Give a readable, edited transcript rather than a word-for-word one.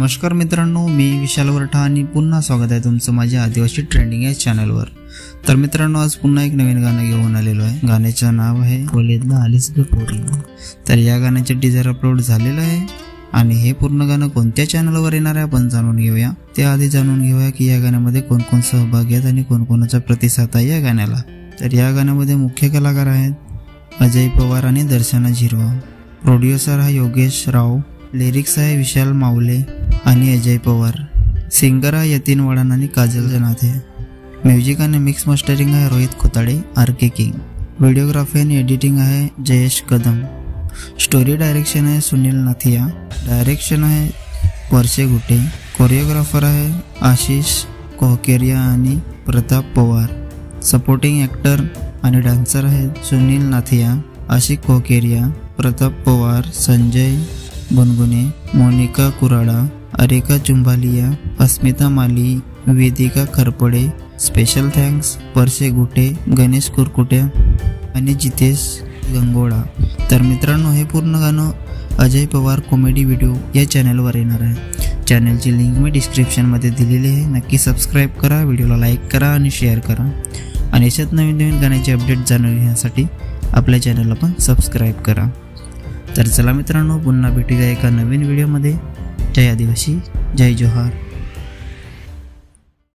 नमस्कार मित्रांनो, मी विशाल वरठा आणि पुन्हा स्वागत आहे तुमचं माझ्या आदिवासी ट्रेंडिंग या चॅनलवर। तर मित्रांनो, आज पुन्हा एक नवीन गाणं घेऊन आलेलो आहे। गाण्याचं नाव आहे कोलेदला आलीस ग पोरी। तर या गाण्याचे टीजर अपलोड झालेलं आहे आणि हे पूर्ण गाणं कोणत्या चॅनलवर येणार आहे आपण जाणून घेऊया। त्याआधी जाणून घेऊया की या गाण्यामध्ये कोण कोण सहभागी आहेत आणि कोणकोणाचा प्रतिसाद आहे या गाण्याला। तर या गाण्यामध्ये मुख्य कलाकार आहेत अजय पवार आणि दर्शना झिरवा। प्रोड्युसर आहे योगेश राव। लिरिक्स आहे विशाल मावले आणि अजय पवार। सिंगर आहे यतीन वडान आणि काजल जनाथे। म्युझिक आणि मिक्स मास्टरिंग आहे रोहित खोताडे आर.के. किंग। व्हिडिओग्राफी आणि एडिटिंग आहे जयेश कदम। स्टोरी डायरेक्शन आहे सुनील नाथिया। डायरेक्शन आहे वर्षे गुटे। कोरिओग्राफर आहे आशिष कोहकेरिया आणि प्रताप पवार। सपोर्टिंग ॲक्टर आणि डान्सर आहेत सुनील नाथिया, आशिष कोहकेरिया, प्रताप पवार, संजय गुनगुने, मोनिका कुराडा, अरिका चुंबालिया, अस्मिता माली, वेदिका खरपडे। स्पेशल थँक्स परसे गुटे, गणेश कुरकुटे आणि जितेश गंगोडा। तर मित्रांनो, हे पूर्ण गाणं अजय पवार कॉमेडी व्हिडिओ या चॅनलवर येणार आहे। चॅनलची लिंक मी डिस्क्रिप्शनमध्ये दिलेली आहे। नक्की सबस्क्राईब करा, व्हिडिओला लाईक करा आणि शेअर करा आणि अशाच नवीन नवीन गाण्याचे अपडेट जाणून घेण्यासाठी आपल्या चॅनलला पण सबस्क्राईब करा। तर चला मित्रांनो, पुन्हा भेटूया एका नवीन व्हिडिओमध्ये। जय आदिवासी, जय जोहार।